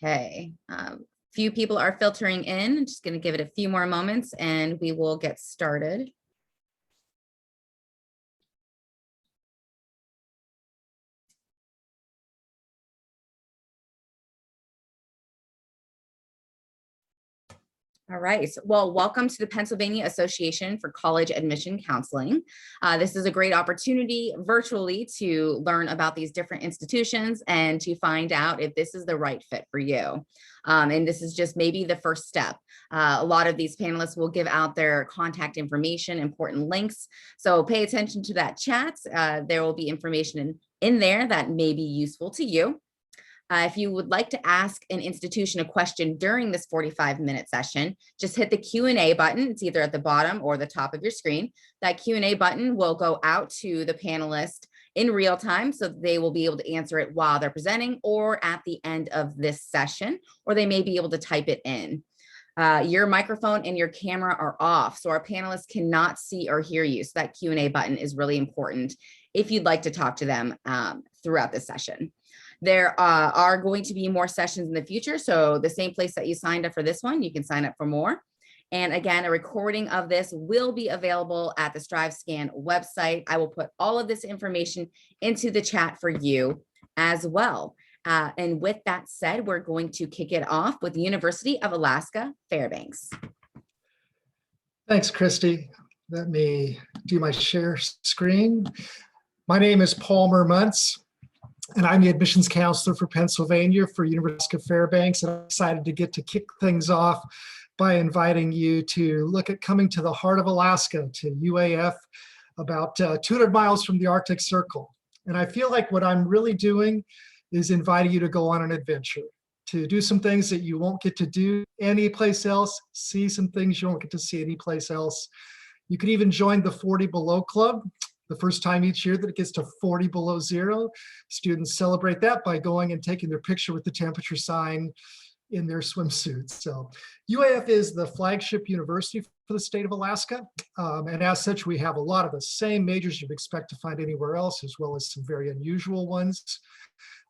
Okay, few people are filtering in. I'm just going to give it a few more moments and we will get started. All right, well, welcome to the Pennsylvania Association for College Admission Counseling. This is a great opportunity virtually to learn about these different institutions and to find out if this is the right fit for you. And this is just maybe the first step. A lot of these panelists will give out their contact information, important links. So pay attention to that chat. There will be information in there that may be useful to you. If you would like to ask an institution a question during this 45-minute session, just hit the Q&A button. It's either at the bottom or the top of your screen. That Q&A button will go out to the panelist in real time, so they will be able to answer it while they're presenting or at the end of this session, or they may be able to type it in. Your microphone and your camera are off, so our panelists cannot see or hear you. So that Q&A button is really important if you'd like to talk to them throughout this session. There are going to be more sessions in the future. So the same place that you signed up for this one, you can sign up for more. And again, a recording of this will be available at the StriveScan website. I will put all of this information into the chat for you as well. And with that said, we're going to kick it off with the University of Alaska, Fairbanks. Thanks, Christy. Let me do my share screen. My name is Palmer Muntz, and I'm the admissions counselor for Pennsylvania for University of Fairbanks. And I'm excited to get to kick things off by inviting you to look at coming to the heart of Alaska, to UAF, about 200 miles from the Arctic Circle. And I feel like what I'm really doing is inviting you to go on an adventure, to do some things that you won't get to do anyplace else, see some things you won't get to see anyplace else. You could even join the 40 Below Club. The first time each year that it gets to 40 below zero, students celebrate that by going and taking their picture with the temperature sign in their swimsuits. So UAF is the flagship university for the state of Alaska. And as such, we have a lot of the same majors you'd expect to find anywhere else, as well as some very unusual ones.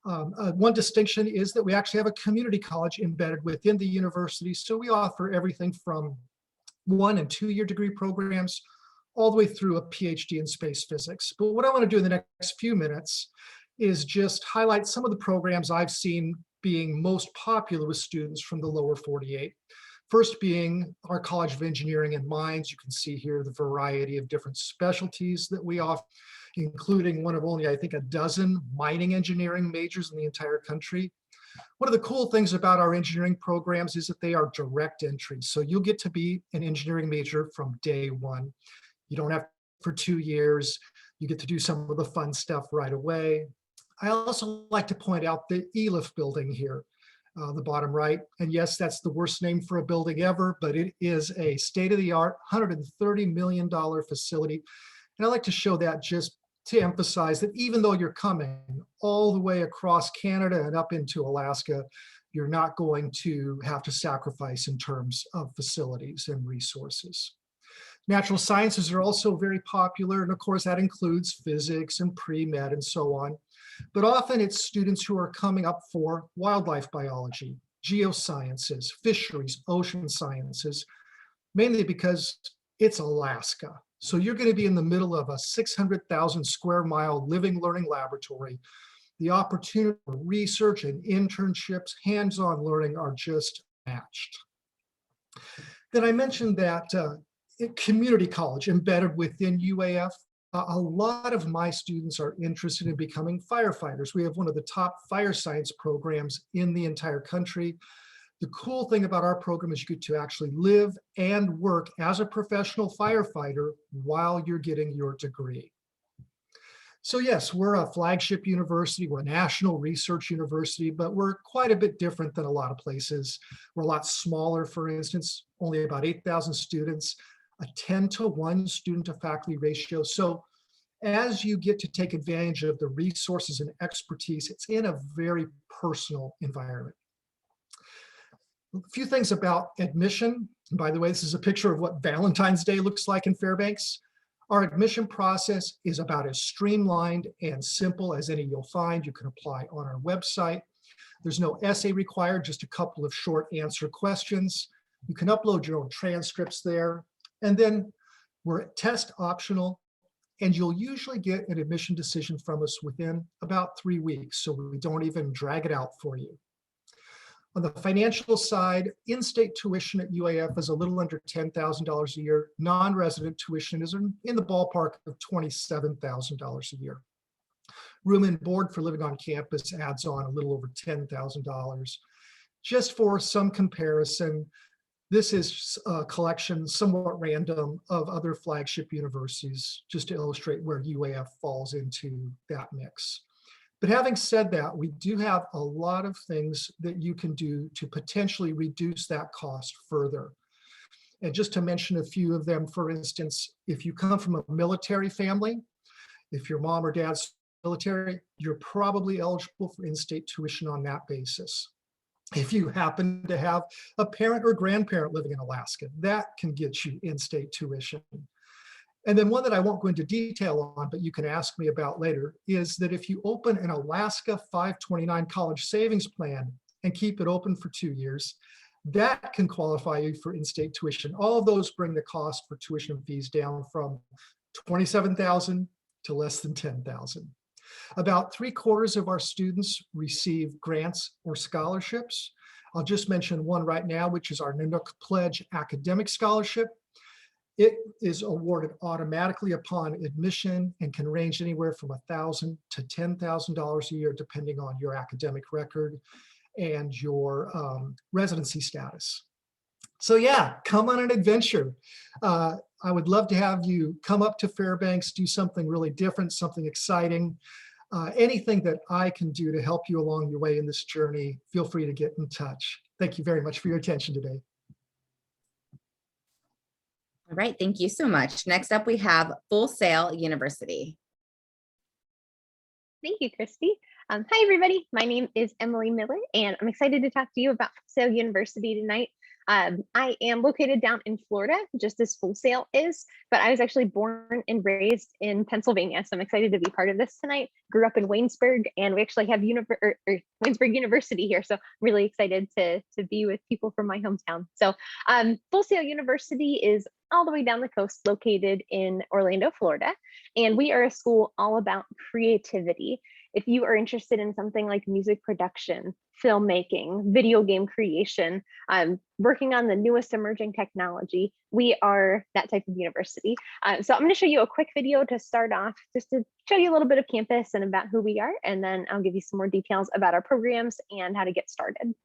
One distinction is that we actually have a community college embedded within the university. So we offer everything from 1- and 2-year degree programs all the way through a PhD in space physics. But what I want to do in the next few minutes is just highlight some of the programs I've seen being most popular with students from the lower 48. First being our College of Engineering and Mines. You can see here the variety of different specialties that we offer, including one of only, I think, a dozen mining engineering majors in the entire country. One of the cool things about our engineering programs is that they are direct entry. So you'll get to be an engineering major from day one. You don't have for 2 years. You get to do some of the fun stuff right away. I also like to point out the ELIF building here, the bottom right. And yes, that's the worst name for a building ever, but it is a state-of-the-art $130 million facility. And I like to show that just to emphasize that even though you're coming all the way across Canada and up into Alaska, you're not going to have to sacrifice in terms of facilities and resources. Natural sciences are also very popular, and of course that includes physics and pre-med and so on. But often it's students who are coming up for wildlife biology, geosciences, fisheries, ocean sciences, mainly because it's Alaska. So you're going to be in the middle of a 600,000 square mile living learning laboratory. The opportunity for research and internships, hands-on learning are just matched. Then I mentioned that community college embedded within UAF. A lot of my students are interested in becoming firefighters. We have one of the top fire science programs in the entire country. The cool thing about our program is you get to actually live and work as a professional firefighter while you're getting your degree. So yes, we're a flagship university, we're a national research university, but we're quite a bit different than a lot of places. We're a lot smaller, for instance, only about 8,000 students, a 10-to-1 student to faculty ratio. So as you get to take advantage of the resources and expertise, it's in a very personal environment. A few things about admission. And by the way, this is a picture of what Valentine's Day looks like in Fairbanks. Our admission process is about as streamlined and simple as any you'll find. You can apply on our website. There's no essay required, just a couple of short answer questions. You can upload your own transcripts there. And then we're test optional, and you'll usually get an admission decision from us within about 3 weeks, so we don't even drag it out for you. On the financial side, in-state tuition at UAF is a little under $10,000 a year. Non-resident tuition is in the ballpark of $27,000 a year. Room and board for living on campus adds on a little over $10,000. Just for some comparison, this is a collection, somewhat random, of other flagship universities, just to illustrate where UAF falls into that mix. But having said that, we do have a lot of things that you can do to potentially reduce that cost further. And just to mention a few of them, for instance, if you come from a military family, if your mom or dad's military, you're probably eligible for in-state tuition on that basis. If you happen to have a parent or grandparent living in Alaska, that can get you in-state tuition. And then one that I won't go into detail on, but you can ask me about later, is that if you open an Alaska 529 college savings plan and keep it open for 2 years, that can qualify you for in-state tuition. All of those bring the cost for tuition fees down from $27,000 to less than $10,000. About 3/4 of our students receive grants or scholarships. I'll just mention one right now, which is our Nanook Pledge Academic Scholarship. It is awarded automatically upon admission and can range anywhere from $1,000 to $10,000 a year, depending on your academic record and your residency status. So yeah, come on an adventure. I would love to have you come up to Fairbanks, do something really different, something exciting. Anything that I can do to help you along your way in this journey, feel free to get in touch. Thank you very much for your attention today. All right, thank you so much. Next up, we have Full Sail University. Thank you, Christy. Hi, everybody. My name is Emily Miller, and I'm excited to talk to you about Full Sail University tonight. I am located down in Florida, just as Full Sail is, but I was actually born and raised in Pennsylvania, so I'm excited to be part of this tonight. Grew up in Waynesburg, and we actually have Waynesburg University here, so really excited to be with people from my hometown. So Full Sail University is all the way down the coast, located in Orlando, Florida, and we are a school all about creativity. If you are interested in something like music production, filmmaking, video game creation, working on the newest emerging technology, we are that type of university. So I'm going to show you a quick video to start off, just to show you a little bit of campus and about who we are, and then I'll give you some more details about our programs and how to get started.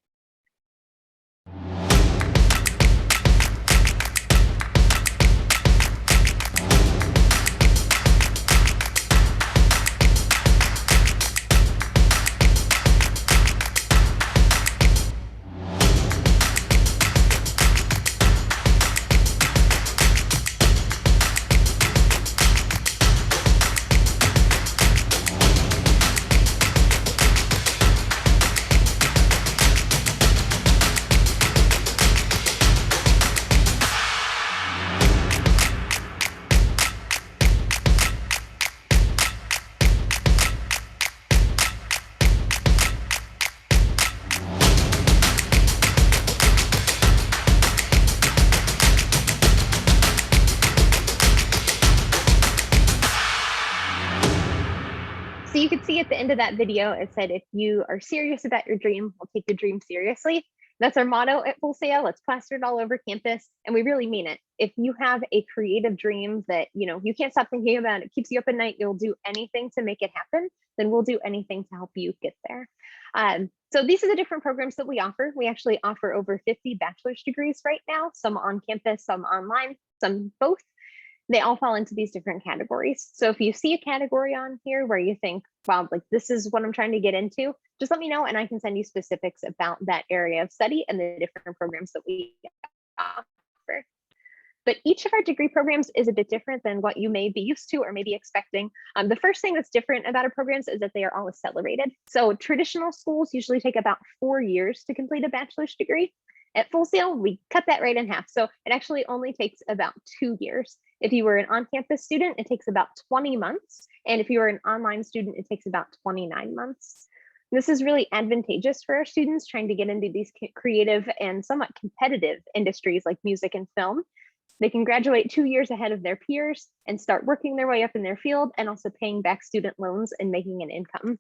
So you could see at the end of that video, it said, if you are serious about your dream, we'll take your dream seriously. That's our motto at Full Sail. It's plastered all over campus, and we really mean it. If you have a creative dream that you can't stop thinking about, it keeps you up at night, you'll do anything to make it happen, then we'll do anything to help you get there. So these are the different programs that we offer. We actually offer over 50 bachelor's degrees right now, some on campus, some online, some both. They all fall into these different categories. So if you see a category on here where you think, wow, like this is what I'm trying to get into, just let me know and I can send you specifics about that area of study and the different programs that we offer. But each of our degree programs is a bit different than what you may be used to or maybe expecting. The first thing that's different about our programs is that they are all accelerated. So traditional schools usually take about 4 years to complete a bachelor's degree. At Full Sail, we cut that right in half. So it actually only takes about 2 years. If you were an on-campus student, it takes about 20 months. And if you are an online student, it takes about 29 months. This is really advantageous for our students trying to get into these creative and somewhat competitive industries like music and film. They can graduate 2 years ahead of their peers and start working their way up in their field and also paying back student loans and making an income.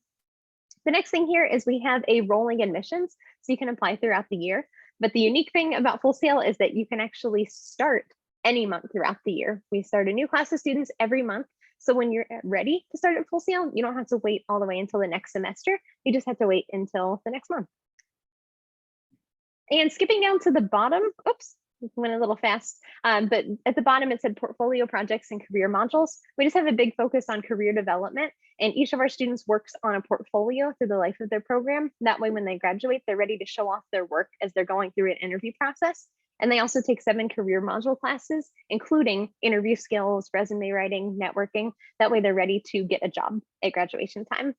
The next thing here is we have a rolling admissions, so you can apply throughout the year. But the unique thing about Full Sail is that you can actually start any month throughout the year. We start a new class of students every month. So when you're ready to start at Full Sail, you don't have to wait all the way until the next semester. You just have to wait until the next month. And skipping down to the bottom, oops, went a little fast, but at the bottom it said portfolio projects and career modules. We just have a big focus on career development, and each of our students works on a portfolio through the life of their program. That way, when they graduate, they're ready to show off their work as they're going through an interview process. And they also take 7 career module classes, including interview skills, resume writing, networking. That way they're ready to get a job at graduation time.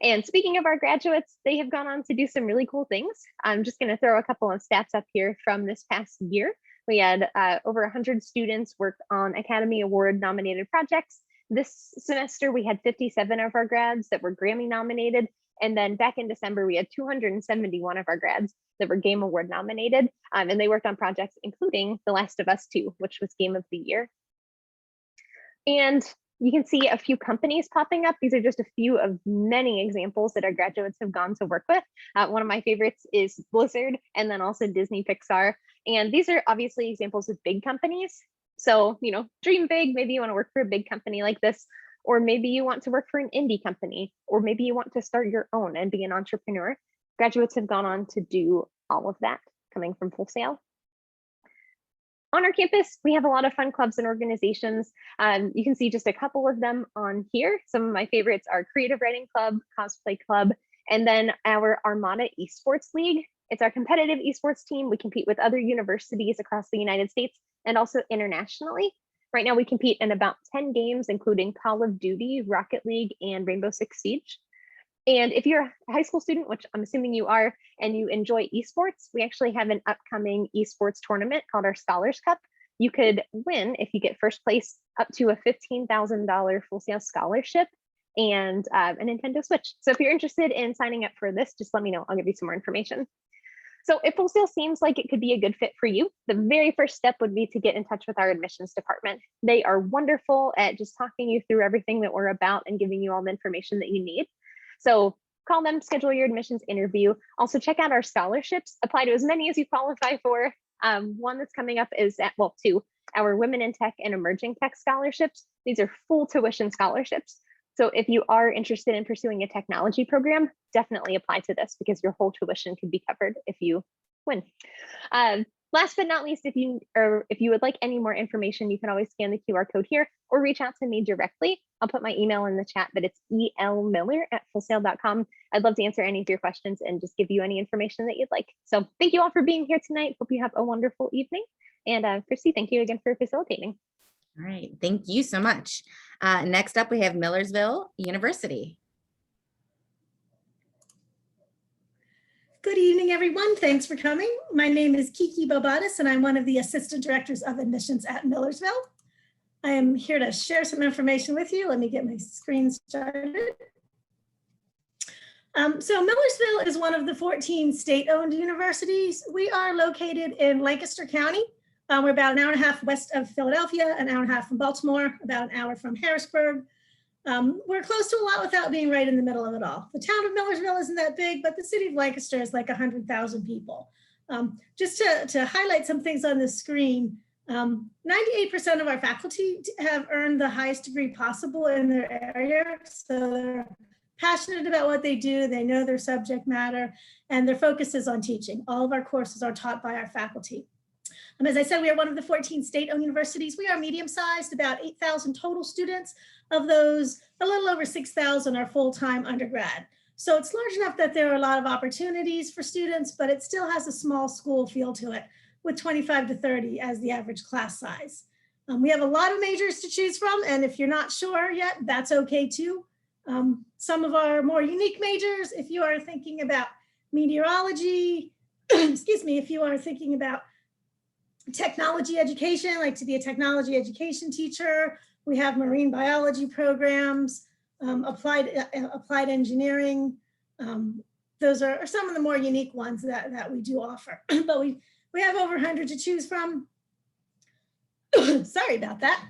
And speaking of our graduates, they have gone on to do some really cool things. I'm just going to throw a couple of stats up here from this past year. We had over 100 students work on Academy Award nominated projects. This semester, we had 57 of our grads that were Grammy nominated. And then back in December, we had 271 of our grads that were Game Award nominated. And they worked on projects including The Last of Us 2, which was Game of the Year. And you can see a few companies popping up. These are just a few of many examples that our graduates have gone to work with. One of my favorites is Blizzard, and then also Disney Pixar. And these are obviously examples of big companies. So, you know, dream big. Maybe you want to work for a big company like this, or maybe you want to work for an indie company, or maybe you want to start your own and be an entrepreneur. Graduates have gone on to do all of that coming from Full Sail. On our campus, we have a lot of fun clubs and organizations. You can see just a couple of them on here. Some of my favorites are Creative Writing Club, Cosplay Club, and then our Armada Esports League. It's our competitive esports team. We compete with other universities across the United States and also internationally. Right now, we compete in about 10 games, including Call of Duty, Rocket League, and Rainbow Six Siege. And if you're a high school student, which I'm assuming you are, and you enjoy esports, we actually have an upcoming esports tournament called our Scholars Cup. You could win, if you get first place, up to a $15,000 Full Sail scholarship and a Nintendo Switch. So if you're interested in signing up for this, just let me know. I'll give you some more information. So if Full Sail seems like it could be a good fit for you, the very first step would be to get in touch with our admissions department. They are wonderful at just talking you through everything that we're about and giving you all the information that you need. So call them, schedule your admissions interview. Also check out our scholarships, apply to as many as you qualify for. One that's coming up is at, well, 2, our Women in Tech and Emerging Tech scholarships. These are full tuition scholarships. So if you are interested in pursuing a technology program, definitely apply to this because your whole tuition can be covered if you win. Last but not least, if you would like any more information, you can always scan the QR code here or reach out to me directly. I'll put my email in the chat, but it's elmiller@fullsail.com. I'd love to answer any of your questions and just give you any information that you'd like. So thank you all for being here tonight. Hope you have a wonderful evening. And Christy, thank you again for facilitating. All right, thank you so much. Next up, we have Millersville University. Good evening, everyone. Thanks for coming. My name is Kiki Bobatis, and I'm one of the Assistant Directors of Admissions at Millersville. I am here to share some information with you. Let me get my screen started. So Millersville is one of the 14 state-owned universities. We are located in Lancaster County. We're about an hour and a half west of Philadelphia, an hour and a half from Baltimore, about an hour from Harrisburg. We're close to a lot without being right in the middle of it all. The town of Millersville isn't that big, but the city of Lancaster is like 100,000 people. Just to highlight some things on the screen, 98% of our faculty have earned the highest degree possible in their area. So they're passionate about what they do, they know their subject matter, and their focus is on teaching. All of our courses are taught by our faculty. As I said, we are one of the 14 state-owned universities. We are medium-sized, about 8,000 total students. Of those, a little over 6,000 are full-time undergrad. So it's large enough that there are a lot of opportunities for students, but it still has a small school feel to it, with 25 to 30 as the average class size. We have a lot of majors to choose from, and if you're not sure yet, that's okay too. Some of our more unique majors, if you are thinking about meteorology, excuse me, if you are thinking about technology education, like to be a technology education teacher, we have marine biology programs, applied engineering, those are some of the more unique ones that we do offer. But we have over 100 to choose from. Sorry about that.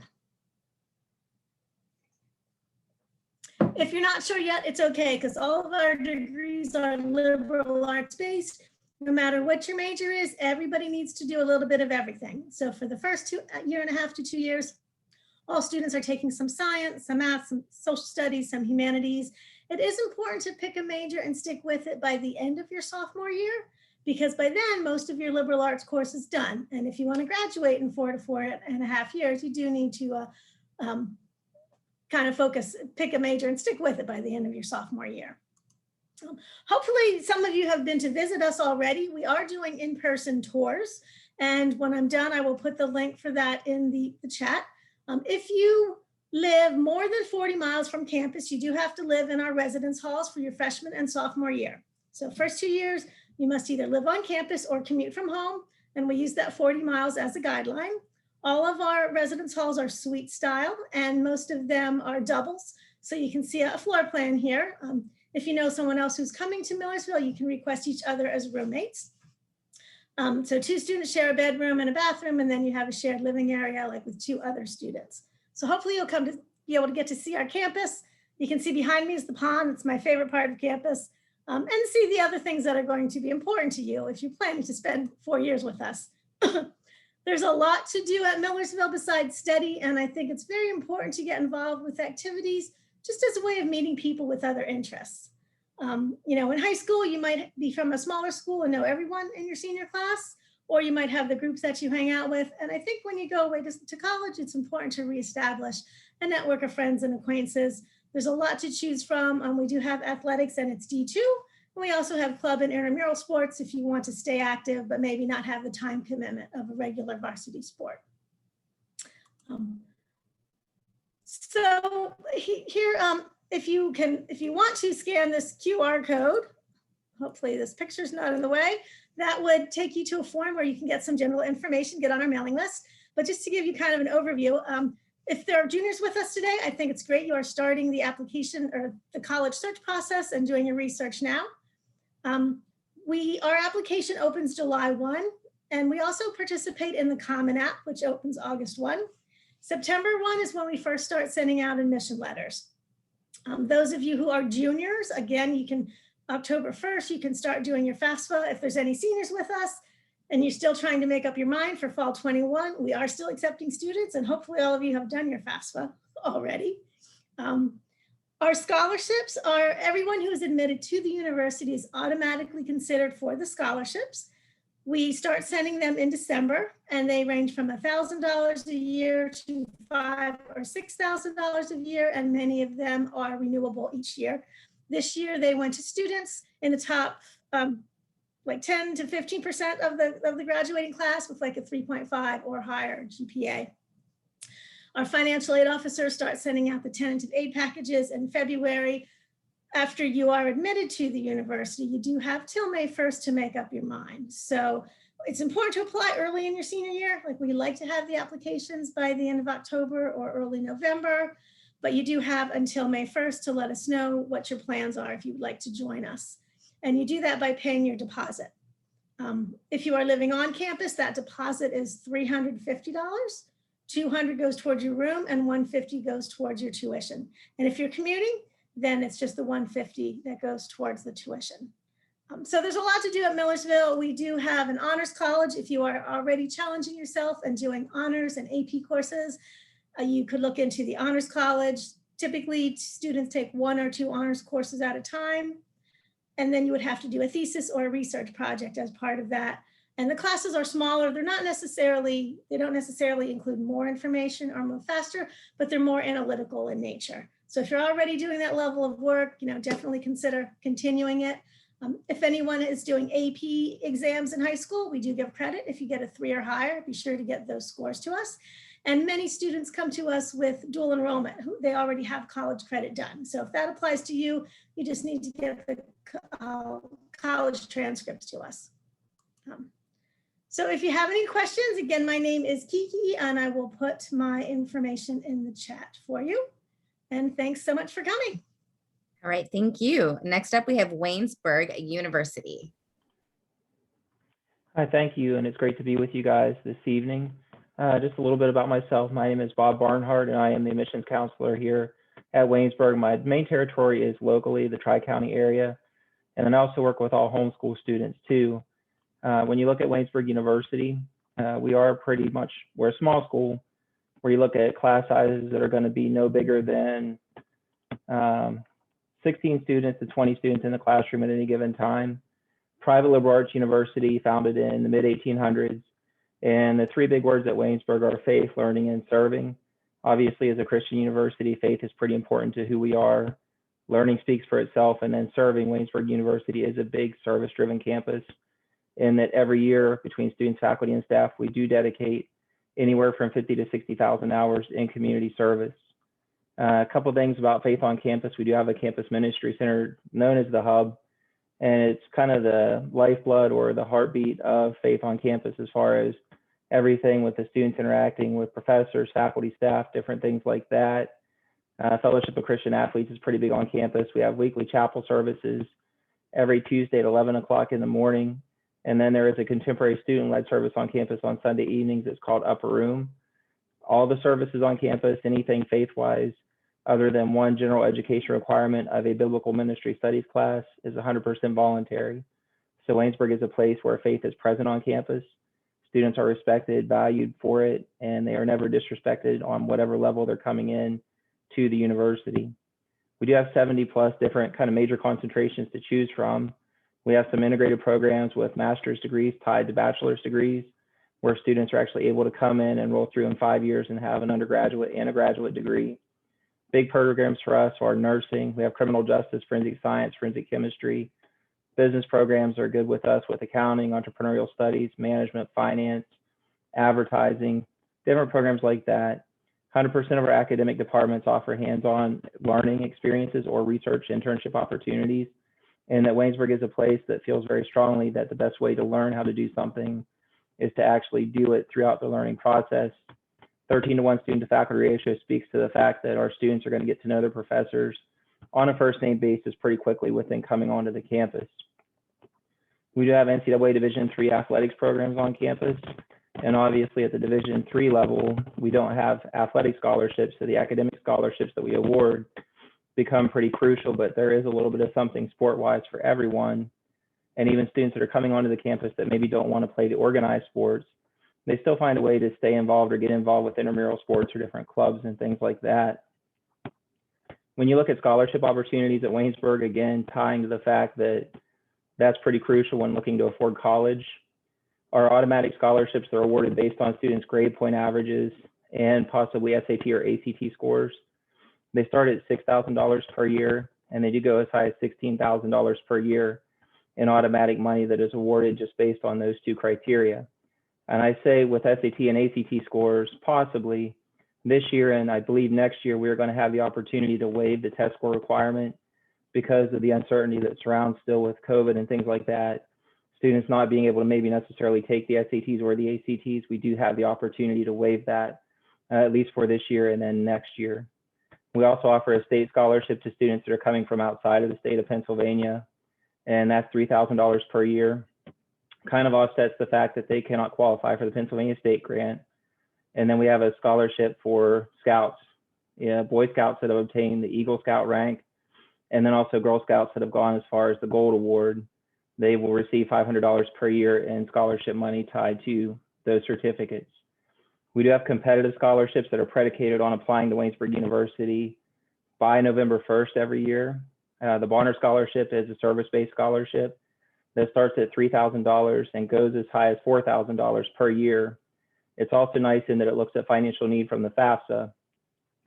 If you're not sure yet, it's okay, because all of our degrees are liberal arts based. No matter what your major is, everybody needs to do a little bit of everything. So for the first year and a half to 2 years, all students are taking some science, some math, some social studies, some humanities. It is important to pick a major and stick with it by the end of your sophomore year, because by then most of your liberal arts course is done. And if you want to graduate in 4 to 4.5 years, you do need to kind of pick a major and stick with it by the end of your sophomore year. Hopefully some of you have been to visit us already. We are doing in-person tours. And when I'm done, I will put the link for that in the chat. If you live more than 40 miles from campus, you do have to live in our residence halls for your freshman and sophomore year. So first 2 years, you must either live on campus or commute from home. And we use that 40 miles as a guideline. All of our residence halls are suite style, and most of them are doubles. So you can see a floor plan here. If you know someone else who's coming to Millersville, you can request each other as roommates. So 2 students share a bedroom and a bathroom, and then you have a shared living area like with 2 other students. So hopefully you'll come to be able to get to see our campus. You can see behind me is the pond. It's my favorite part of campus. And see the other things that are going to be important to you if you're planning to spend 4 years with us. There's a lot to do at Millersville besides study, and I think it's very important to get involved with activities just as a way of meeting people with other interests. You know, in high school, you might be from a smaller school and know everyone in your senior class, or you might have the groups that you hang out with. And I think when you go away to college, it's important to reestablish a network of friends and acquaintances. There's a lot to choose from. We do have athletics, and it's D2. And we also have club and intramural sports if you want to stay active, but maybe not have the time commitment of a regular varsity sport. So here, if you want to scan this QR code, hopefully this picture's not in the way, that would take you to a form where you can get some general information, get on our mailing list. But just to give you kind of an overview, if there are juniors with us today, I think it's great you are starting the application or the college search process and doing your research now. Our application opens July 1, and we also participate in the Common App, which opens August 1. September 1 is when we first start sending out admission letters. Those of you who are juniors, again, October 1st, you can start doing your FAFSA. If there's any seniors with us and you're still trying to make up your mind for fall 21, we are still accepting students, and hopefully all of you have done your FAFSA already. Our scholarships are everyone who is admitted to the university is automatically considered for the scholarships. We start sending them in December, and they range from $1,000 a year to $5,000 or $6,000 a year, and many of them are renewable each year. This year, they went to students in the top like 10 to 15% of the graduating class with like a 3.5 or higher GPA. Our financial aid officers start sending out the tentative aid packages in February. After you are admitted to the university, you do have till May 1st to make up your mind. So it's important to apply early in your senior year. Like, we like to have the applications by the end of October or early November, but you do have until May 1st to let us know what your plans are if you would like to join us. And you do that by paying your deposit. If you are living on campus, that deposit is $350. $200 goes towards your room and $150 goes towards your tuition. And if you're commuting, then it's just the $150 that goes towards the tuition. So there's a lot to do at Millersville. We do have an honors college. If you are already challenging yourself and doing honors and AP courses, you could look into the honors college. Typically, students take 1 or 2 honors courses at a time. And then you would have to do a thesis or a research project as part of that. And the classes are smaller. They don't necessarily include more information or move faster, but they're more analytical in nature. So if you're already doing that level of work, definitely consider continuing it. If anyone is doing AP exams in high school, we do give credit. If you get a 3 or higher, be sure to get those scores to us. And many students come to us with dual enrollment. They already have college credit done. So if that applies to you, you just need to get the college transcripts to us. So if you have any questions, again, my name is Kiki, and I will put my information in the chat for you. And thanks so much for coming. All right, thank you. Next up, we have Waynesburg University. Hi, thank you, and it's great to be with you guys this evening. Just a little bit about myself. My name is Bob Barnhart, and I am the admissions counselor here at Waynesburg. My main territory is locally, the Tri-County area, and then I also work with all homeschool students too. When you look at Waynesburg University, we're a small school where you look at class sizes that are going to be no bigger than 16 students to 20 students in the classroom at any given time. Private liberal arts university, founded in the mid-1800s. And the three big words at Waynesburg are faith, learning, and serving. Obviously, as a Christian university, faith is pretty important to who we are. Learning speaks for itself, and then serving. Waynesburg University is a big service-driven campus in that every year between students, faculty, and staff, we do dedicate anywhere from 50 to 60,000 hours in community service. A couple things about faith on campus. We do have a campus ministry center known as the Hub, and it's kind of the lifeblood or the heartbeat of faith on campus as far as everything with the students interacting with professors, faculty, staff, different things like that. Fellowship of Christian Athletes is pretty big on campus. We have weekly chapel services every Tuesday at 11 o'clock in the morning. And then there is a contemporary student-led service on campus on Sunday evenings. It's called Upper Room. All the services on campus, anything faith-wise, other than one general education requirement of a biblical ministry studies class, is 100% voluntary. So Waynesburg is a place where faith is present on campus. Students are respected, valued for it, and they are never disrespected on whatever level they're coming in to the university. We do have 70 plus different kind of major concentrations to choose from. We have some integrated programs with master's degrees tied to bachelor's degrees, where students are actually able to come in and roll through in 5 years and have an undergraduate and a graduate degree. Big programs for us are nursing. We have criminal justice, forensic science, forensic chemistry. Business programs are good with us with accounting, entrepreneurial studies, management, finance, advertising, different programs like that. 100% of our academic departments offer hands-on learning experiences or research internship opportunities. And that Waynesburg is a place that feels very strongly that the best way to learn how to do something is to actually do it throughout the learning process. 13-to-1 student to faculty ratio speaks to the fact that our students are going to get to know their professors on a first name basis pretty quickly within coming onto the campus. We do have NCAA Division III athletics programs on campus. And obviously at the Division III level, we don't have athletic scholarships, so the academic scholarships that we award become pretty crucial, but there is a little bit of something sport-wise for everyone. And even students that are coming onto the campus that maybe don't want to play the organized sports, they still find a way to stay involved or get involved with intramural sports or different clubs and things like that. When you look at scholarship opportunities at Waynesburg, again, tying to the fact that that's pretty crucial when looking to afford college, our automatic scholarships are awarded based on students' grade point averages and possibly SAT or ACT scores. They start at $6,000 per year, and they do go as high as $16,000 per year in automatic money that is awarded just based on those two criteria. And I say with SAT and ACT scores, possibly this year and I believe next year, we're going to have the opportunity to waive the test score requirement because of the uncertainty that surrounds still with COVID and things like that. Students not being able to maybe necessarily take the SATs or the ACTs, we do have the opportunity to waive that, at least for this year and then next year. We also offer a state scholarship to students that are coming from outside of the state of Pennsylvania, and that's $3,000 per year. Kind of offsets the fact that they cannot qualify for the Pennsylvania State Grant. And then we have a scholarship for Scouts, Boy Scouts that have obtained the Eagle Scout rank, and then also Girl Scouts that have gone as far as the Gold Award. They will receive $500 per year in scholarship money tied to those certificates. We do have competitive scholarships that are predicated on applying to Waynesburg University by November 1st every year. The Bonner Scholarship is a service-based scholarship that starts at $3,000 and goes as high as $4,000 per year. It's also nice in that it looks at financial need from the FAFSA,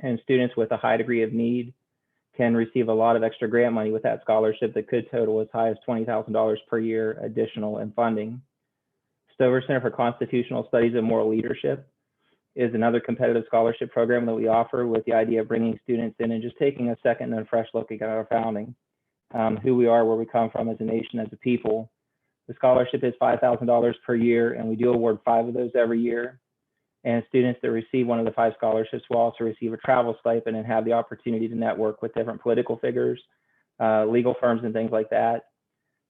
and students with a high degree of need can receive a lot of extra grant money with that scholarship that could total as high as $20,000 per year additional in funding. Stover Center for Constitutional Studies and Moral Leadership is another competitive scholarship program that we offer with the idea of bringing students in and just taking a second and fresh look at our founding, who we are, where we come from as a nation, as a people. The scholarship is $5,000 per year, and we do award 5 of those every year. And students that receive one of the 5 scholarships will also receive a travel stipend and have the opportunity to network with different political figures, legal firms and things like that.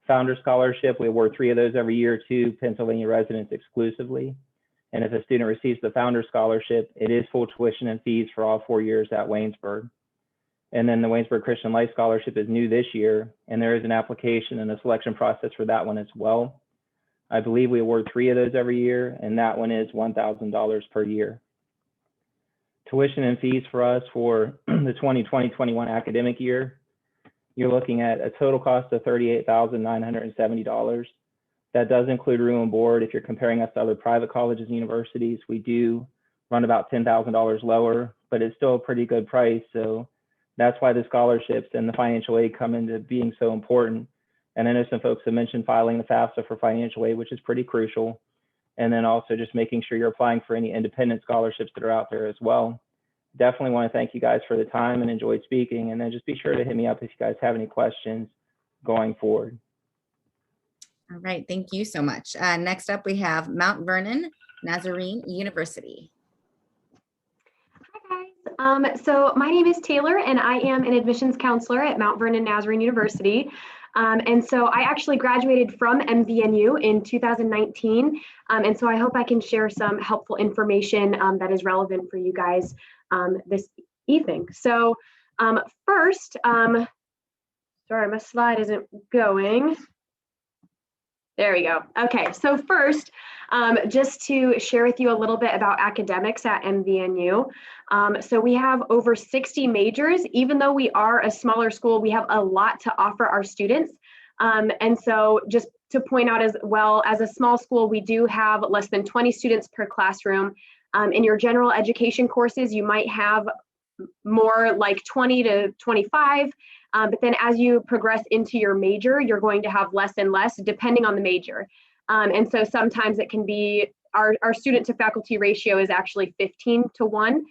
Founder Scholarship, we award 3 of those every year to Pennsylvania residents exclusively. And if a student receives the Founder Scholarship, it is full tuition and fees for all 4 years at Waynesburg. And then the Waynesburg Christian Life Scholarship is new this year, and there is an application and a selection process for that one as well. I believe we award 3 of those every year, and that one is $1,000 per year. Tuition and fees for us for the 2020-21 academic year, you're looking at a total cost of $38,970. That does include room and board. If you're comparing us to other private colleges and universities, we do run about $10,000 lower, but it's still a pretty good price. So that's why the scholarships and the financial aid come into being so important. And I know some folks have mentioned filing the FAFSA for financial aid, which is pretty crucial. And then also just making sure you're applying for any independent scholarships that are out there as well. Definitely want to thank you guys for the time and enjoyed speaking. And then just be sure to hit me up if you guys have any questions going forward. All right, thank you so much. Next up, we have Mount Vernon, Nazarene University. Hi guys. So my name is Taylor and I am an admissions counselor at Mount Vernon Nazarene University. And so I actually graduated from MVNU in 2019. And so I hope I can share some helpful information that is relevant for you guys this evening. So first, sorry, my slide isn't going. There we go. Okay, so first, just to share with you a little bit about academics at MVNU. So we have over 60 majors. Even though we are a smaller school, we have a lot to offer our students. And so just to point out as well, as a small school, we do have less than 20 students per classroom. In your general education courses, you might have more like 20 to 25. But then as you progress into your major, you're going to have less and less depending on the major. And so sometimes it can be, our student to faculty ratio is actually 15 to 1.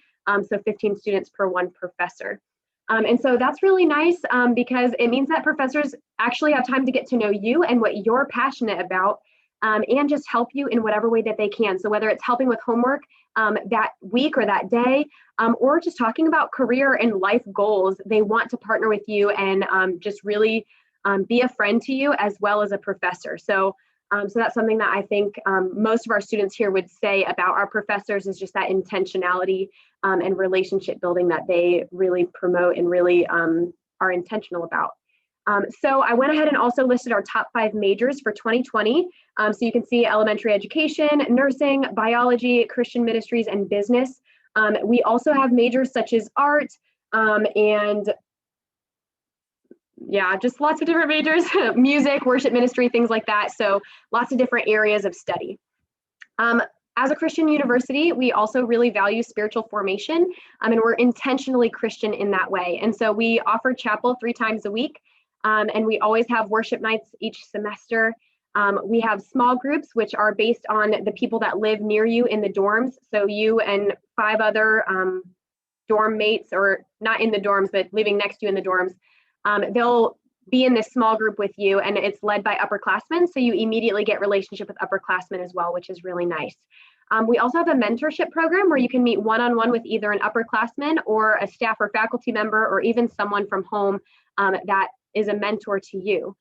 So 15 students per 1 professor. And so that's really nice because it means that professors actually have time to get to know you and what you're passionate about and just help you in whatever way that they can. So whether it's helping with homework that week or that day, or just talking about career and life goals, they want to partner with you and just really be a friend to you as well as a professor. So that's something that I think most of our students here would say about our professors is just that intentionality and relationship building that they really promote and really are intentional about. So I went ahead and also listed our top 5 majors for 2020. So you can see elementary education, nursing, biology, Christian ministries, and business. We also have majors such as art and yeah, just lots of different majors, music, worship ministry, things like that. So lots of different areas of study. As a Christian university, we also really value spiritual formation, and we're intentionally Christian in that way. And so we offer chapel 3 times a week, and we always have worship nights each semester. We have small groups, which are based on the people that live near you in the dorms. So you and 5 other dorm mates, or not in the dorms, but living next to you in the dorms, they'll be in this small group with you, and it's led by upperclassmen. So you immediately get relationship with upperclassmen as well, which is really nice. We also have a mentorship program where you can meet one-on-one with either an upperclassman or a staff or faculty member, or even someone from home that is a mentor to you.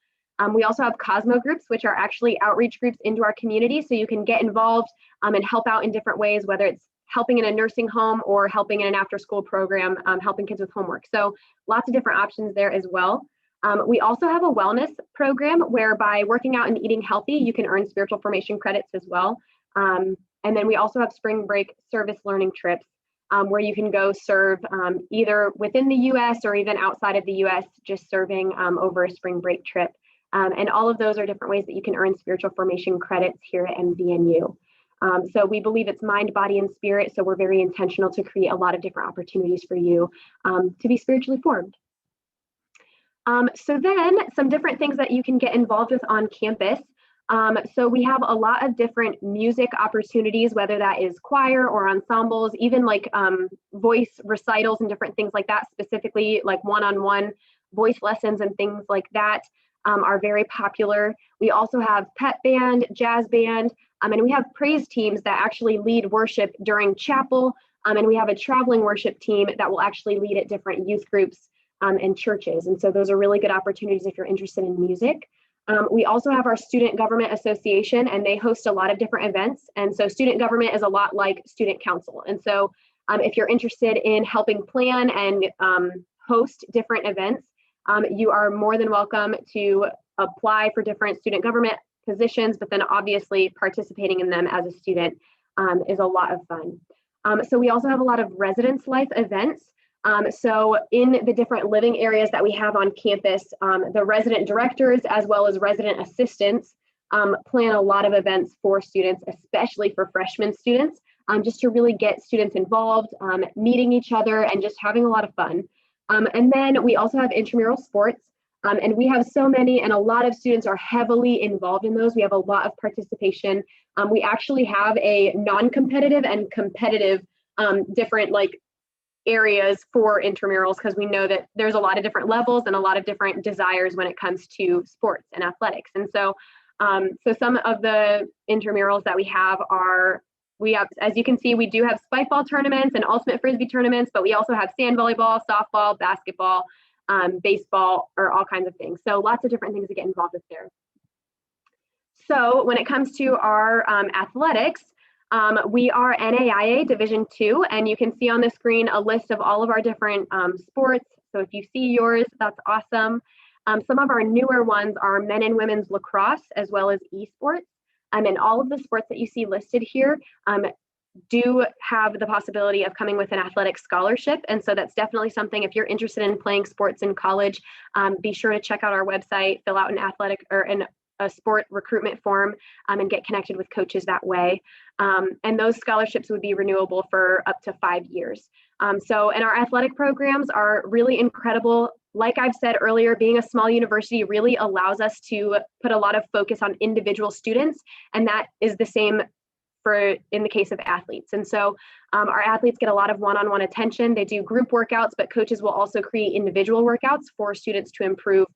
We also have Cosmo groups, which are actually outreach groups into our community. So you can get involved and help out in different ways, whether it's helping in a nursing home or helping in an after-school program, helping kids with homework. So lots of different options there as well. We also have a wellness program where by working out and eating healthy, you can earn spiritual formation credits as well. And then we also have spring break service learning trips where you can go serve either within the US or even outside of the US, just serving over a spring break trip. And all of those are different ways that you can earn spiritual formation credits here at MVNU. So we believe it's mind, body, and spirit. So we're very intentional to create a lot of different opportunities for you to be spiritually formed. So then some different things that you can get involved with on campus. So we have a lot of different music opportunities, whether that is choir or ensembles, even like voice recitals and different things like that, specifically like one-on-one voice lessons and things like that are very popular. We also have pep band, jazz band, and we have praise teams that actually lead worship during chapel. And we have a traveling worship team that will actually lead at different youth groups and churches. And so those are really good opportunities if you're interested in music. We also have our Student Government Association, and they host a lot of different events. And so student government is a lot like student council. And so if you're interested in helping plan and host different events, you are more than welcome to apply for different student government positions, but then obviously participating in them as a student is a lot of fun. So we also have a lot of residence life events. So in the different living areas that we have on campus, the resident directors as well as resident assistants plan a lot of events for students, especially for freshman students, just to really get students involved, meeting each other and just having a lot of fun. And then we also have intramural sports. And we have so many, and a lot of students are heavily involved in those. We have a lot of participation. We actually have a non-competitive and competitive different areas for intramurals, because we know that there's a lot of different levels and a lot of different desires when it comes to sports and athletics. And so, so some of the intramurals that we have, as you can see, we do have spike ball tournaments and ultimate frisbee tournaments, but we also have sand volleyball, softball, basketball, baseball, or all kinds of things. So lots of different things to get involved with there. So when it comes to our athletics, we are NAIA Division II, and you can see on the screen a list of all of our different sports. So if you see yours, that's awesome. Some of our newer ones are men and women's lacrosse, as well as esports. And all of the sports that you see listed here do have the possibility of coming with an athletic scholarship. And so that's definitely something, if you're interested in playing sports in college, be sure to check out our website, fill out an athletic or a sport recruitment form, and get connected with coaches that way. And those scholarships would be renewable for up to 5 years. And our athletic programs are really incredible. Like I've said earlier, being a small university really allows us to put a lot of focus on individual students, and that is the same in the case of athletes. And so our athletes get a lot of one-on-one attention. They do group workouts, but coaches will also create individual workouts for students to improve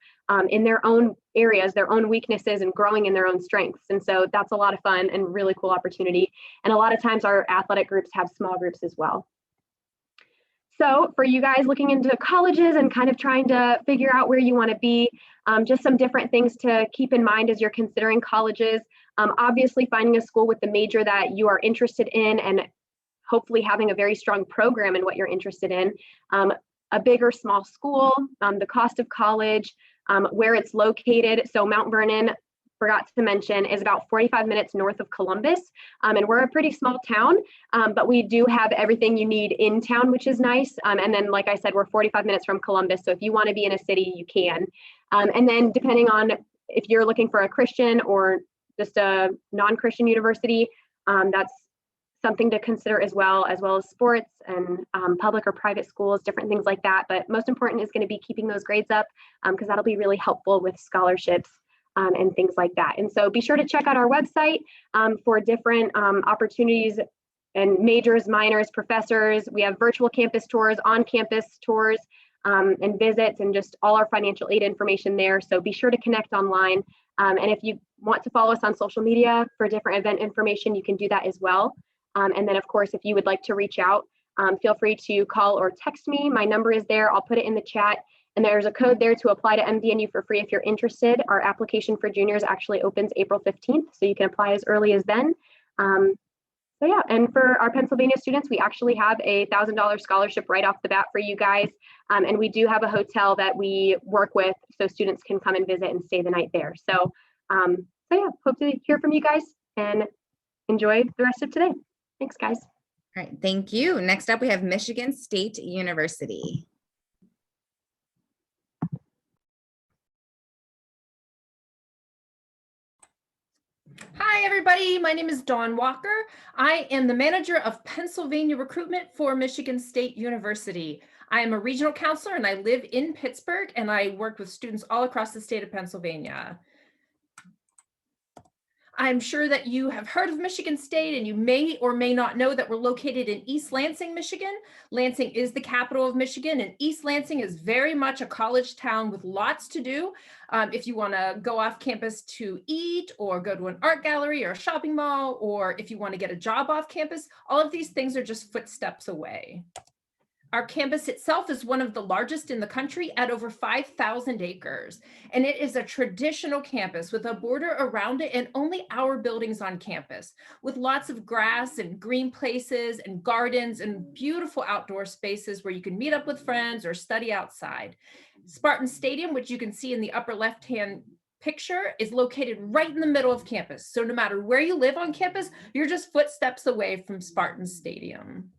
in their own areas, their own weaknesses, and growing in their own strengths. And so that's a lot of fun and really cool opportunity. And a lot of times our athletic groups have small groups as well. So for you guys looking into colleges and kind of trying to figure out where you want to be, just some different things to keep in mind as you're considering colleges. Obviously, finding a school with the major that you are interested in, and hopefully having a very strong program in what you're interested in. A big or small school, the cost of college, where it's located. So Mount Vernon, forgot to mention, is about 45 minutes north of Columbus. And we're a pretty small town, but we do have everything you need in town, which is nice. And then, like I said, we're 45 minutes from Columbus. So if you want to be in a city, you can. And then depending on if you're looking for a Christian or just a non-Christian university, that's something to consider as well as sports and public or private schools, different things like that. But most important is going to be keeping those grades up, because that'll be really helpful with scholarships and things like that. And so be sure to check out our website for different opportunities and majors, minors, professors. We have virtual campus tours, on-campus tours, and visits, and just all our financial aid information there. So be sure to connect online. And if you want to follow us on social media for different event information, you can do that as well. And then, of course, if you would like to reach out, feel free to call or text me. My number is there. I'll put it in the chat. And there's a code there to apply to MVNU for free if you're interested. Our application for juniors actually opens April 15th, so you can apply as early as then. So yeah, and for our Pennsylvania students, we actually have a $1,000 scholarship right off the bat for you guys. And we do have a hotel that we work with, so students can come and visit and stay the night there. So, so yeah, hope to hear from you guys and enjoy the rest of today. Thanks, guys. All right, thank you. Next up, we have Michigan State University. Hi, everybody. My name is Dawn Walker. I am the manager of Pennsylvania recruitment for Michigan State University. I am a regional counselor and I live in Pittsburgh, and I work with students all across the state of Pennsylvania. I'm sure that you have heard of Michigan State, and you may or may not know that we're located in East Lansing, Michigan. Lansing is the capital of Michigan, and East Lansing is very much a college town with lots to do. If you want to go off campus to eat, or go to an art gallery or a shopping mall, or if you want to get a job off campus, all of these things are just footsteps away. Our campus itself is one of the largest in the country at over 5,000 acres. And it is a traditional campus with a border around it and only our buildings on campus, with lots of grass and green places and gardens and beautiful outdoor spaces where you can meet up with friends or study outside. Spartan Stadium, which you can see in the upper left-hand picture, is located right in the middle of campus. So no matter where you live on campus, you're just footsteps away from Spartan Stadium.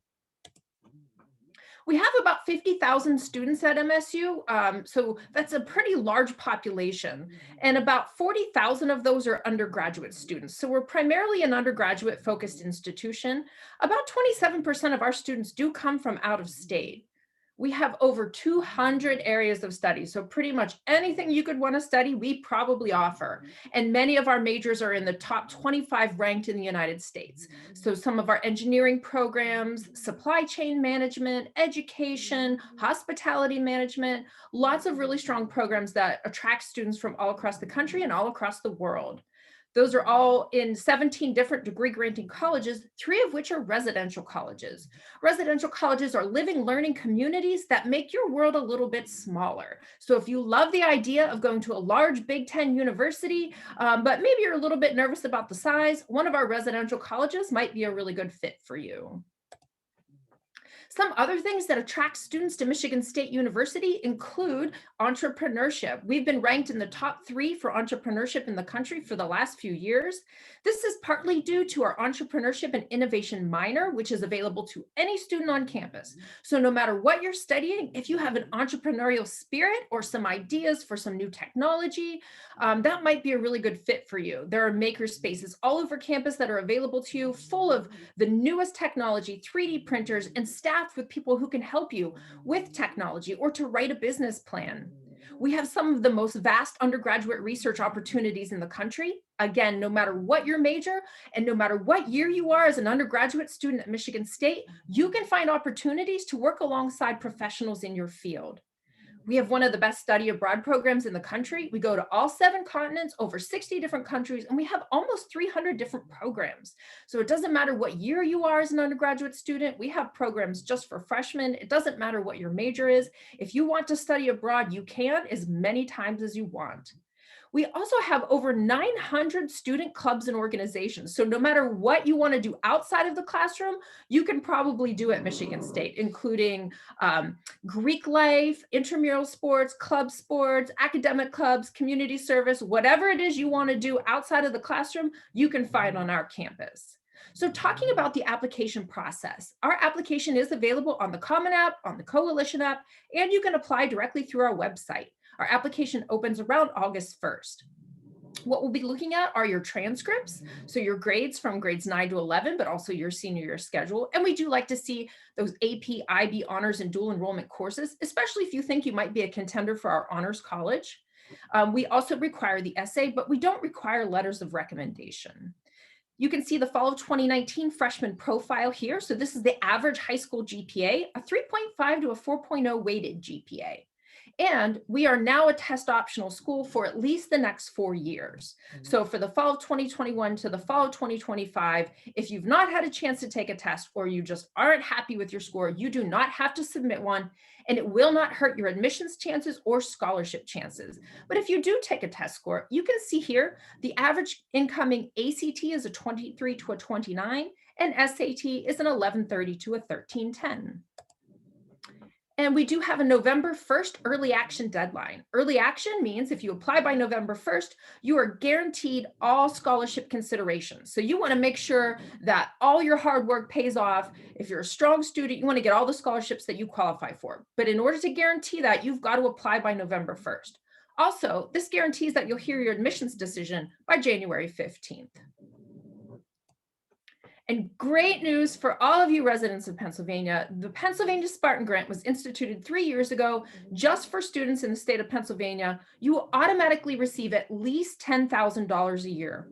We have about 50,000 students at MSU, so that's a pretty large population, and about 40,000 of those are undergraduate students. So we're primarily an undergraduate focused institution. About 27% of our students do come from out of state. We have over 200 areas of study. So pretty much anything you could want to study, we probably offer. And many of our majors are in the top 25 ranked in the United States. So some of our engineering programs, supply chain management, education, hospitality management, lots of really strong programs that attract students from all across the country and all across the world. Those are all in 17 different degree granting colleges, 3 of which are residential colleges. Residential colleges are living learning communities that make your world a little bit smaller. So if you love the idea of going to a large Big Ten university, but maybe you're a little bit nervous about the size, one of our residential colleges might be a really good fit for you. Some other things that attract students to Michigan State University include entrepreneurship. We've been ranked in the top 3 for entrepreneurship in the country for the last few years. This is partly due to our entrepreneurship and innovation minor, which is available to any student on campus. So no matter what you're studying, if you have an entrepreneurial spirit or some ideas for some new technology, that might be a really good fit for you. There are maker spaces all over campus that are available to you, full of the newest technology, 3D printers, and staffed with people who can help you with technology or to write a business plan. We have some of the most vast undergraduate research opportunities in the country. Again, no matter what your major and no matter what year you are as an undergraduate student at Michigan State, you can find opportunities to work alongside professionals in your field. We have one of the best study abroad programs in the country. We go to all 7 continents, over 60 different countries, and we have almost 300 different programs. So it doesn't matter what year you are as an undergraduate student. We have programs just for freshmen. It doesn't matter what your major is. If you want to study abroad, you can as many times as you want. We also have over 900 student clubs and organizations. So no matter what you want to do outside of the classroom, you can probably do at Michigan State, including Greek life, intramural sports, academic clubs, community service, whatever it is you want to do outside of the classroom, you can find on our campus. So talking about the application process, our application is available on the Common App, on the Coalition app, and you can apply directly through our website. Our application opens around August 1st. What we'll be looking at are your transcripts, so your grades from grades 9 to 11, but also your senior year schedule. And we do like to see those AP, IB, honors, and dual enrollment courses, especially if you think you might be a contender for our honors college. We also require the essay, but we don't require letters of recommendation. You can see the fall of 2019 freshman profile here. So this is the average high school GPA, a 3.5 to a 4.0 weighted GPA. And we are now a test optional school for at least the next 4 years. So for the fall of 2021 to the fall of 2025, if you've not had a chance to take a test or you just aren't happy with your score, you do not have to submit one, and it will not hurt your admissions chances or scholarship chances. But if you do take a test score, you can see here the average incoming ACT is a 23 to a 29, and SAT is an 1130 to a 1310. And we do have a November 1st early action deadline. Early action means if you apply by November 1st, you are guaranteed all scholarship considerations. So you want to make sure that all your hard work pays off. If you're a strong student, you want to get all the scholarships that you qualify for. But in order to guarantee that, you've got to apply by November 1st. Also, this guarantees that you'll hear your admissions decision by January 15th. And great news for all of you residents of Pennsylvania, the Pennsylvania Spartan Grant was instituted 3 years ago just for students in the state of Pennsylvania. You will automatically receive at least $10,000 a year.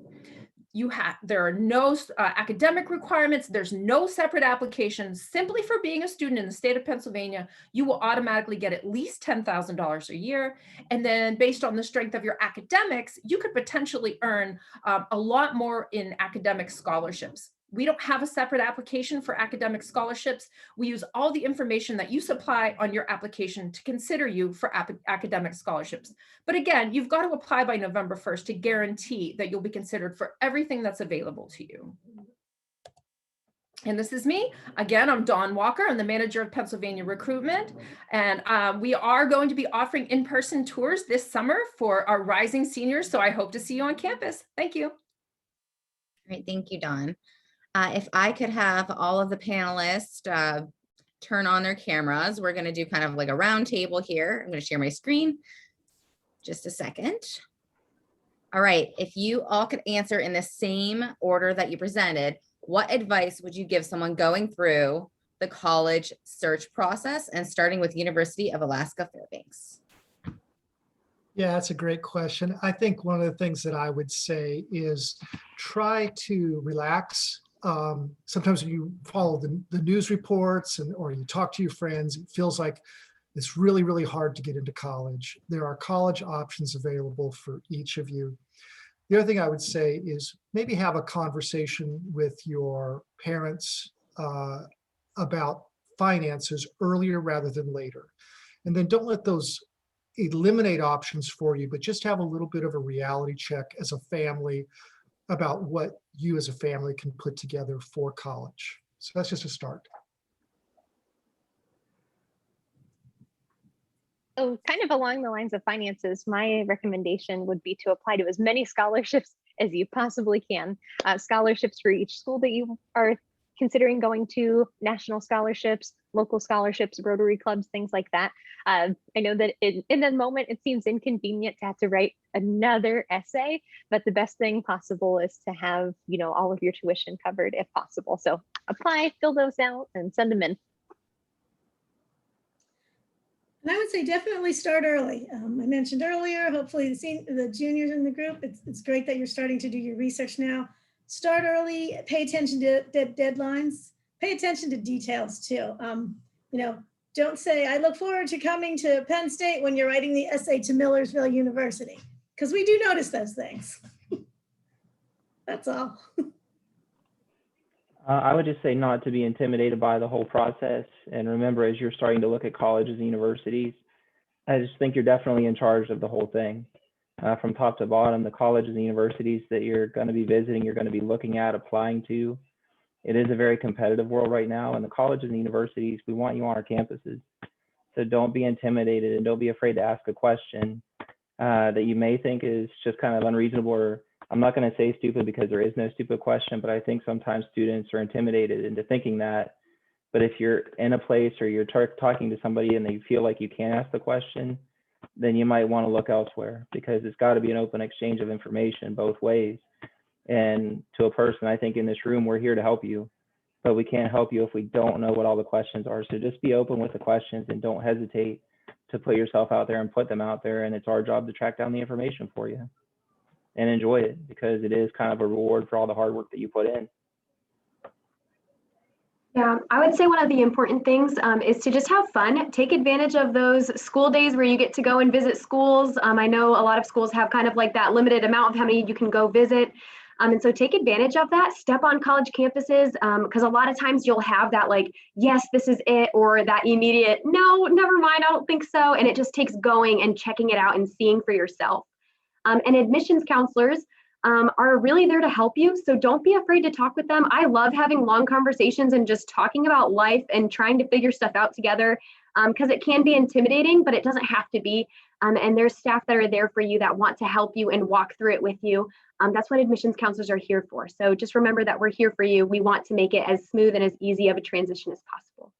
There are no academic requirements. There's no separate application. Simply for being a student in the state of Pennsylvania, you will automatically get at least $10,000 a year. And then based on the strength of your academics, you could potentially earn a lot more in academic scholarships. We don't have a separate application for academic scholarships. We use all the information that you supply on your application to consider you for academic scholarships. But again, you've got to apply by November 1st to guarantee that you'll be considered for everything that's available to you. And this is me. Again, I'm Dawn Walker. I'm the manager of Pennsylvania recruitment. And we are going to be offering in-person tours this summer for our rising seniors. So I hope to see you on campus. Thank you. Great, thank you, Dawn. If I could have all of the panelists turn on their cameras, we're going to do kind of like a round table here. I'm going to share my screen. Just a second. All right, if you all could answer in the same order that you presented, what advice would you give someone going through the college search process and starting with University of Alaska Fairbanks? Yeah, that's a great question. I think one of the things that I would say is try to relax. Sometimes when you follow the news reports or you talk to your friends, it feels like it's really, really hard to get into college. There are college options available for each of you. The other thing I would say is maybe have a conversation with your parents about finances earlier rather than later. And then don't let those eliminate options for you, but just have a little bit of a reality check as a family about what you as a family can put together for college. So that's just a start. So kind of along the lines of finances, my recommendation would be to apply to as many scholarships as you possibly can. Scholarships for each school that you are considering going to, national scholarships, local scholarships, Rotary clubs, things like that. I know that in the moment, it seems inconvenient to have to write another essay, but the best thing possible is to have, all of your tuition covered if possible. So apply, fill those out, and send them in. And I would say definitely start early. I mentioned earlier, hopefully the juniors in the group, it's great that you're starting to do your research now. Start early, pay attention to deadlines, pay attention to details too. Don't say, I look forward to coming to Penn State when you're writing the essay to Millersville University, because we do notice those things. That's all. I would just say not to be intimidated by the whole process. And remember, as you're starting to look at colleges and universities, I just think you're definitely in charge of the whole thing. From top to bottom, the colleges and universities that you're going to be visiting, you're going to be looking at, applying to. It is a very competitive world right now, and the colleges and universities, we want you on our campuses. So don't be intimidated and don't be afraid to ask a question that you may think is just kind of unreasonable, or I'm not going to say stupid because there is no stupid question, but I think sometimes students are intimidated into thinking that. But if you're in a place or you're talking to somebody and they feel like you can't ask the question, then you might want to look elsewhere, because it's got to be an open exchange of information both ways. And to a person, I think in this room, we're here to help you, but we can't help you if we don't know what all the questions are. So just be open with the questions and don't hesitate to put yourself out there and put them out there. And it's our job to track down the information for you. And enjoy it, because it is kind of a reward for all the hard work that you put in. Yeah, I would say one of the important things is to just have fun. Take advantage of those school days where you get to go and visit schools. I know a lot of schools have kind of like that limited amount of how many you can go visit. And so take advantage of that. Step on college campuses, because a lot of times you'll have that like, yes, this is it, or that immediate, no, never mind, I don't think so. And it just takes going and checking it out and seeing for yourself. And admissions counselors are really there to help you. So don't be afraid to talk with them. I love having long conversations and just talking about life and trying to figure stuff out together, because it can be intimidating, but it doesn't have to be. And there's staff that are there for you that want to help you and walk through it with you. That's what admissions counselors are here for. So just remember that we're here for you. We want to make it as smooth and as easy of a transition as possible.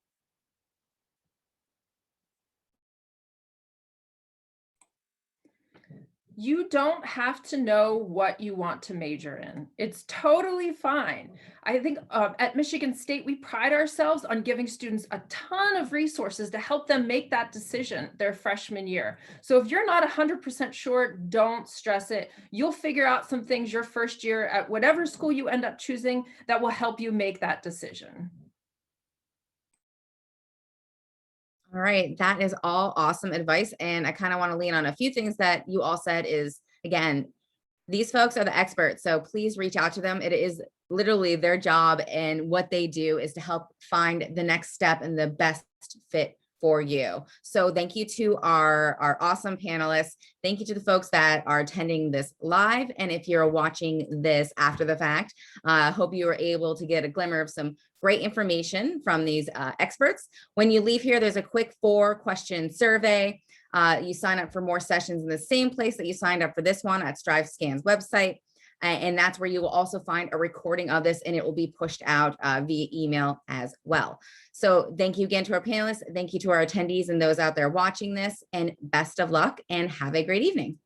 You don't have to know what you want to major in. It's totally fine. I think at Michigan State, we pride ourselves on giving students a ton of resources to help them make that decision their freshman year. So if you're not 100% sure, don't stress it. You'll figure out some things your first year at whatever school you end up choosing that will help you make that decision. All right, that is all awesome advice. And I kind of want to lean on a few things that you all said is, again, These folks are the experts, so please reach out to them. It is literally their job, and what they do is to help find the next step and the best fit for you. So thank you to our awesome panelists. Thank you to the folks that are attending this live. And if you're watching this after the fact, I hope you were able to get a glimmer of some great information from these experts. When you leave here, there's a quick 4-question survey. You sign up for more sessions in the same place that you signed up for this one at StriveScan's website. And that's where you will also find a recording of this, and it will be pushed out via email as well. So thank you again to our panelists. Thank you to our attendees and those out there watching this, and best of luck and have a great evening.